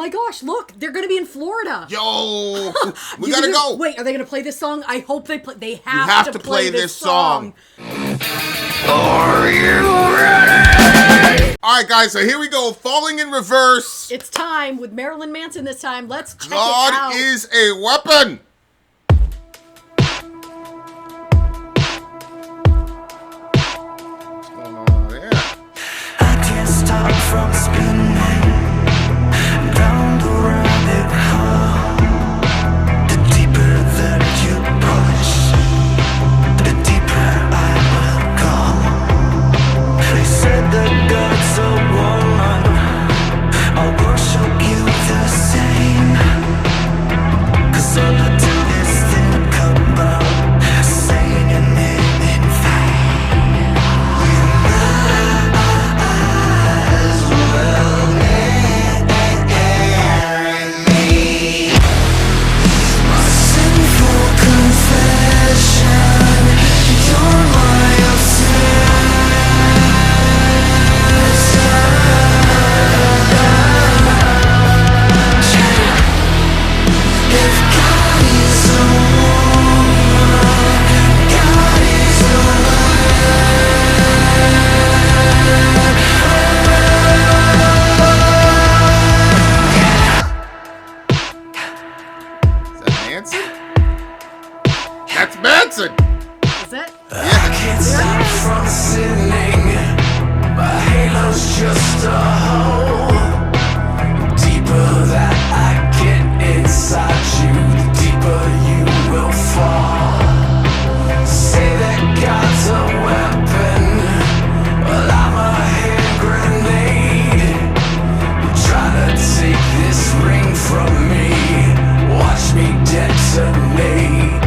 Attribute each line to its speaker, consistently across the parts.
Speaker 1: my gosh, look, they're going to be in Florida.
Speaker 2: Yo, we got to go.
Speaker 1: Wait, are they going to play this song? I hope they play. They
Speaker 2: You have to play this song.
Speaker 3: Are you ready?
Speaker 2: All right, guys, so here we go. Falling in reverse.
Speaker 1: It's time with Marilyn Manson this time. Let's check it
Speaker 2: God
Speaker 1: out.
Speaker 2: is a weapon. What's going on there?
Speaker 3: I can't stop from spinning round the rabbit hole. The deeper that you push, the deeper I will go. They said the gods are woman, I'll worship you the same. 'Cause all I do is think about saying your name in vain.
Speaker 2: That's Manson.
Speaker 1: Is it?
Speaker 3: I can't stop from sinning. My halo's just a hole. The deeper that I get inside you, the deeper you will fall. Say that God's a weapon, well I'm a hand grenade. Try to take this ring from me, watch me detonate.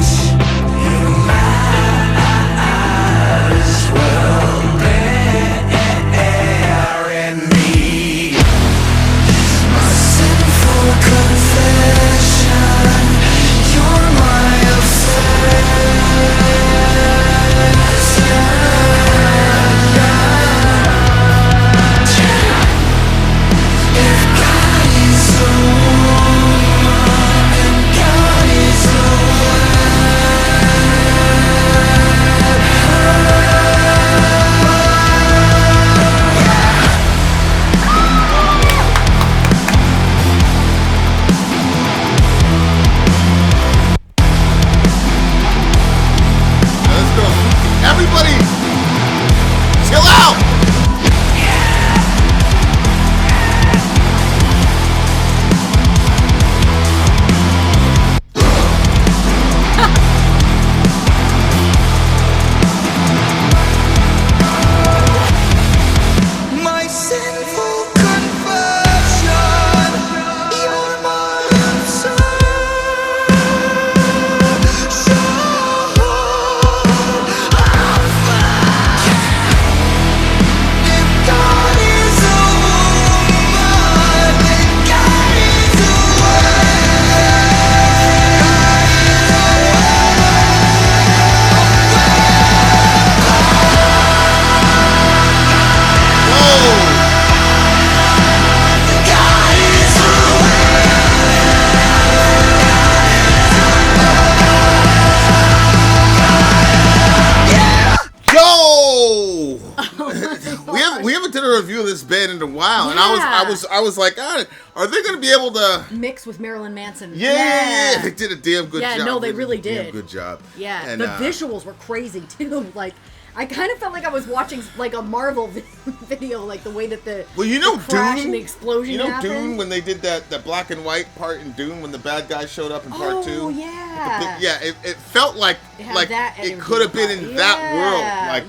Speaker 2: We haven't done a review of this band in a while, and I was like, are they going to be able to
Speaker 1: mix with Marilyn Manson?
Speaker 2: Yeah, they did a damn good job.
Speaker 1: Yeah, no, they really did.
Speaker 2: Damn good job.
Speaker 1: Yeah,
Speaker 2: and,
Speaker 1: the visuals were crazy too. Like, I kind of felt like I was watching like a Marvel video, like the way that the crash
Speaker 2: Dune,
Speaker 1: and the explosion happened.
Speaker 2: Dune, when they did that black and white part in Dune when the bad guy showed up in part 2.
Speaker 1: Oh yeah.
Speaker 2: It felt like it could have been in that world. Like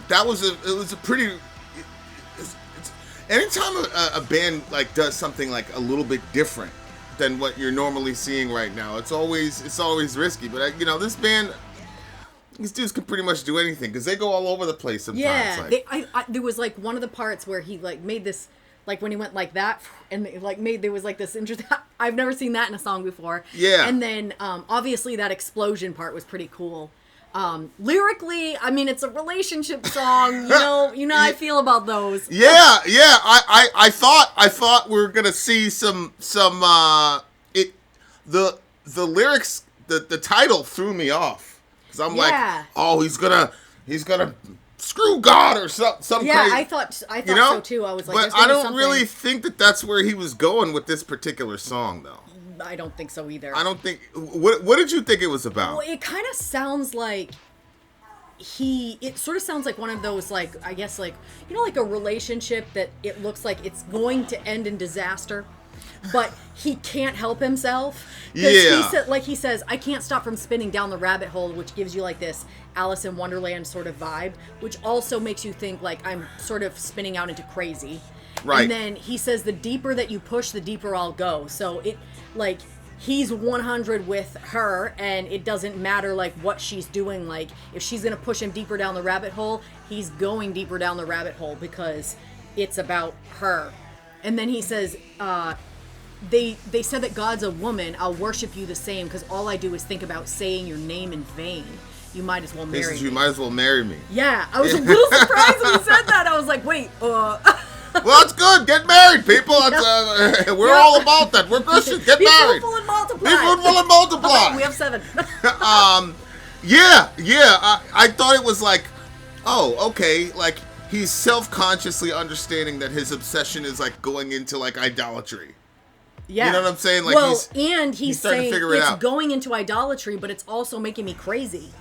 Speaker 2: that was a pretty. Anytime a band like does something like a little bit different than what you're normally seeing right now, it's always risky. But this band, these dudes can pretty much do anything because they go all over the place sometimes.
Speaker 1: Yeah, there was like one of the parts where he like made this, like when he went like that and like there was like this interesting. I've never seen that in a song before.
Speaker 2: Yeah,
Speaker 1: and then obviously that explosion part was pretty cool. Lyrically, I mean, it's a relationship song. You know how I feel about those.
Speaker 2: Yeah. I thought we were gonna see some the lyrics. The title threw me off because I'm like, oh, he's gonna screw God or some
Speaker 1: Yeah,
Speaker 2: crazy,
Speaker 1: I thought so too. I was like,
Speaker 2: but I don't really think that's where he was going with this particular song, though.
Speaker 1: I don't think so either.
Speaker 2: I don't think. What did you think it was about?
Speaker 1: Well, it kind of sounds like it sort of sounds like one of those, like, I guess, like, like a relationship that it looks like it's going to end in disaster, but he can't help himself.
Speaker 2: Yeah.
Speaker 1: He says, I can't stop from spinning down the rabbit hole, which gives you like this Alice in Wonderland sort of vibe, which also makes you think like I'm sort of spinning out into crazy.
Speaker 2: Right.
Speaker 1: And then he says, the deeper that you push, the deeper I'll go. So it, like, he's 100 with her, and it doesn't matter, like, what she's doing. Like, if she's going to push him deeper down the rabbit hole, he's going deeper down the rabbit hole because it's about her. And then he says, they said that God's a woman. I'll worship you the same because all I do is think about saying your name in vain. You might as well marry me.
Speaker 2: You might as well marry me.
Speaker 1: Yeah, I was a little surprised when he said that. I was like, wait,
Speaker 2: Well, it's good. Get married, people. We're all about that. We're Christians. Get married.
Speaker 1: Be fruitful and multiply.
Speaker 2: Be fruitful and multiply.
Speaker 1: We have 7.
Speaker 2: Yeah. I thought it was like, oh, okay. Like, he's self-consciously understanding that his obsession is, like, going into, like, idolatry.
Speaker 1: Yeah.
Speaker 2: You know what I'm saying? Like,
Speaker 1: well,
Speaker 2: he's starting
Speaker 1: saying
Speaker 2: to figure it out.
Speaker 1: It's going into idolatry, but it's also making me crazy.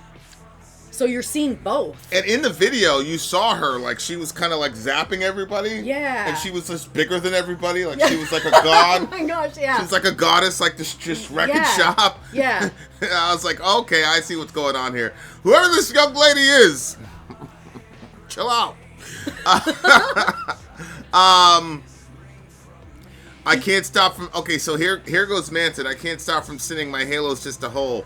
Speaker 1: So you're seeing both.
Speaker 2: And in the video, you saw her, like, she was kind of, like, zapping everybody.
Speaker 1: Yeah.
Speaker 2: And she was just bigger than everybody. Like, she was like a god.
Speaker 1: Oh, my gosh, yeah.
Speaker 2: She was like a goddess, like, this just wrecking shop.
Speaker 1: Yeah.
Speaker 2: I was like, okay, I see what's going on here. Whoever this young lady is, chill out. I can't stop from... Okay, so here goes Manson. I can't stop from singing my halo's just a hole.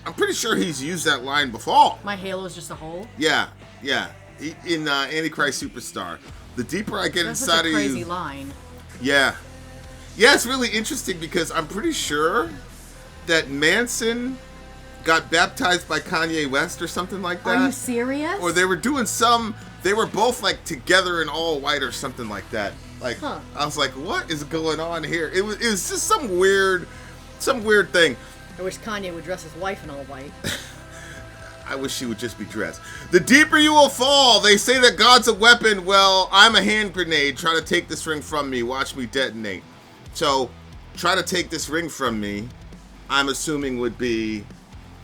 Speaker 2: I'm pretty sure he's used that line before.
Speaker 1: My halo's just a hole?
Speaker 2: Yeah. In Antichrist Superstar. The deeper I get inside of you...
Speaker 1: That's a crazy line.
Speaker 2: Yeah. Yeah, it's really interesting because I'm pretty sure that Manson got baptized by Kanye West or something like that.
Speaker 1: Are you serious?
Speaker 2: Or they were doing they were both like together in all white or something like that. Like, I was like, what is going on here? It was just some weird thing.
Speaker 1: I wish Kanye would dress his wife in all white.
Speaker 2: I wish she would just be dressed. The deeper you will fall. They say that God's a weapon. Well, I'm a hand grenade. Try to take this ring from me. Watch me detonate. So, try to take this ring from me, I'm assuming would be...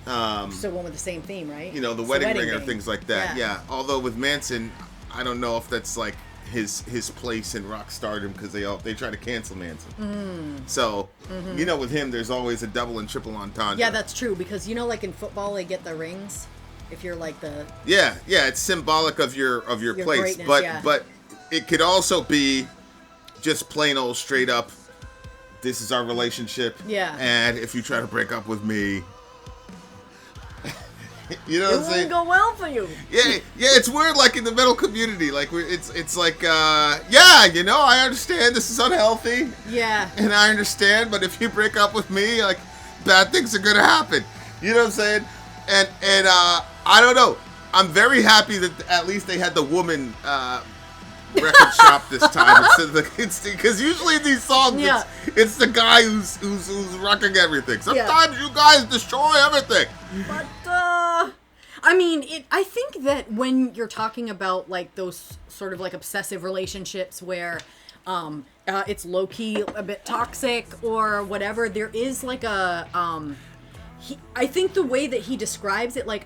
Speaker 1: so one with the same theme, right?
Speaker 2: You know, the wedding ring or things like that. Yeah. Although with Manson, I don't know if that's like his place in rock stardom because they try to cancel Manson. So, you know, with him, there's always a double and triple entendre.
Speaker 1: Yeah, that's true because, you know, like in football, they get the rings if you're like the...
Speaker 2: Yeah, it's symbolic of your place.
Speaker 1: Greatness,
Speaker 2: but it could also be just plain old straight up, this is our relationship. Yeah. And if you try to break up with me... You know what I'm saying?
Speaker 1: It won't go well for you.
Speaker 2: Yeah, it's weird, like, in the metal community. Like, it's like, yeah, you know, I understand this is unhealthy.
Speaker 1: Yeah.
Speaker 2: And I understand, but if you break up with me, like, bad things are gonna happen. You know what I'm saying? And I don't know. I'm very happy that at least they had the woman record shop this time instead of the... Because usually in these songs, it's the guy who's wrecking everything. Sometimes you guys destroy everything.
Speaker 1: But, I mean, I think that when you're talking about, like, those sort of, like, obsessive relationships where it's low-key a bit toxic or whatever, there is, like, a... I think the way that he describes it, like...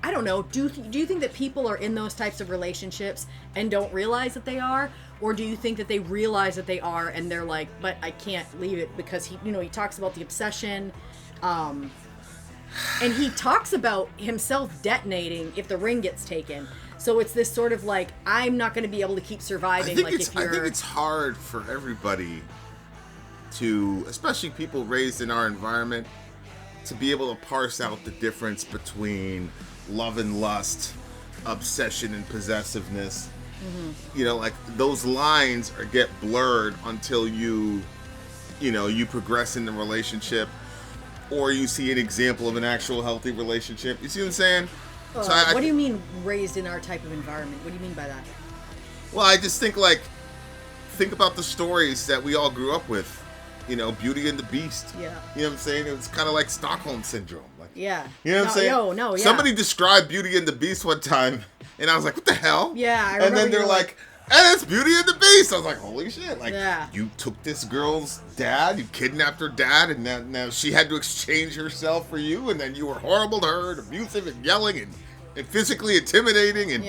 Speaker 1: I don't know. Do you think that people are in those types of relationships and don't realize that they are? Or do you think that they realize that they are and they're like, but I can't leave it because he talks about the obsession. And he talks about himself detonating if the ring gets taken. So it's this sort of like, I'm not going to be able to keep surviving.
Speaker 2: I think it's hard for everybody to, especially people raised in our environment, to be able to parse out the difference between love and lust, obsession and possessiveness. You know, like those lines get blurred until you progress in the relationship or you see an example of an actual healthy relationship. You see what I'm saying?
Speaker 1: What do you mean raised in our type of environment? What do you mean by that?
Speaker 2: Well, I just think about the stories that we all grew up with. You know, Beauty and the Beast.
Speaker 1: Yeah.
Speaker 2: You know what I'm saying? It's kind of like Stockholm Syndrome. Like,
Speaker 1: yeah.
Speaker 2: You know what I'm saying?
Speaker 1: No, yeah.
Speaker 2: Somebody described Beauty and the Beast one time, and I was like, what the hell?
Speaker 1: Yeah, I remember.
Speaker 2: And then they're like, and it's Beauty and the Beast. I was like, holy shit. Like,
Speaker 1: yeah.
Speaker 2: You took this girl's dad, you kidnapped her dad, and now she had to exchange herself for you, and then you were horrible to her and abusive and yelling and physically intimidating and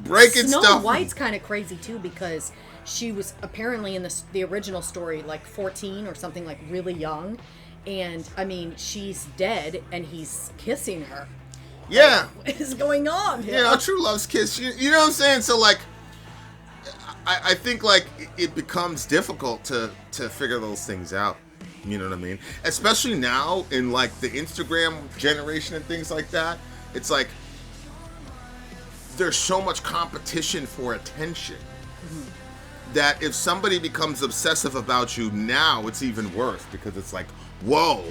Speaker 2: breaking stuff.
Speaker 1: Snow White's kind of crazy, too, because she was apparently in the original story, like 14 or something, like really young. And, I mean, she's dead, and he's kissing her.
Speaker 2: Yeah.
Speaker 1: Like, what is going on here?
Speaker 2: Yeah, a true love's kiss. You know what I'm saying? So, like, I think, like, it becomes difficult to figure those things out. You know what I mean? Especially now in, like, the Instagram generation and things like that. It's like, there's so much competition for attention that if somebody becomes obsessive about you now, it's even worse because it's like, whoa,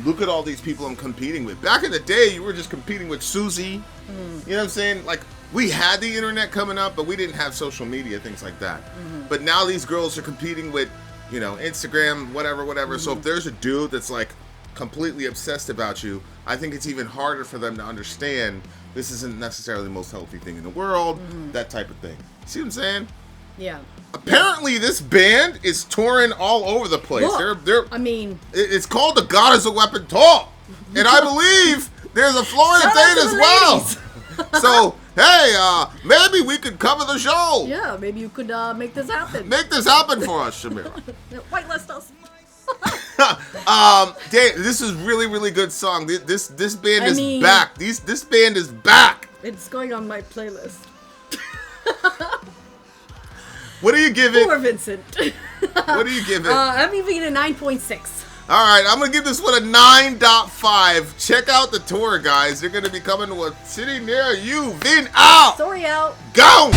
Speaker 2: look at all these people I'm competing with. Back in the day, you were just competing with Susie. You know what I'm saying? Like, we had the internet coming up, but we didn't have social media, things like that. But now these girls are competing with, you know, Instagram, whatever. So if there's a dude that's like completely obsessed about you, I think it's even harder for them to understand this isn't necessarily the most healthy thing in the world, that type of thing. See what I'm saying?
Speaker 1: Yeah.
Speaker 2: Apparently, this band is touring all over the place.
Speaker 1: Look, I mean,
Speaker 2: it's called the God is a Weapon Tour, and I believe there's a Florida date as well. So, hey, maybe we could cover the show.
Speaker 1: Yeah, maybe you could make this happen.
Speaker 2: Make this happen for us, Shamira.
Speaker 1: Whitelist us.
Speaker 2: Dave, this is really, really good song. This band is back. This band is back.
Speaker 1: It's going on my playlist.
Speaker 2: What do you give it?
Speaker 1: Poor Vincent.
Speaker 2: What do you give it?
Speaker 1: I'm giving it a 9.6.
Speaker 2: All right, I'm going to give this one a 9.5. Check out the tour, guys. They're going to be coming to a city near you. Vin out.
Speaker 1: Sorry out.
Speaker 2: Go.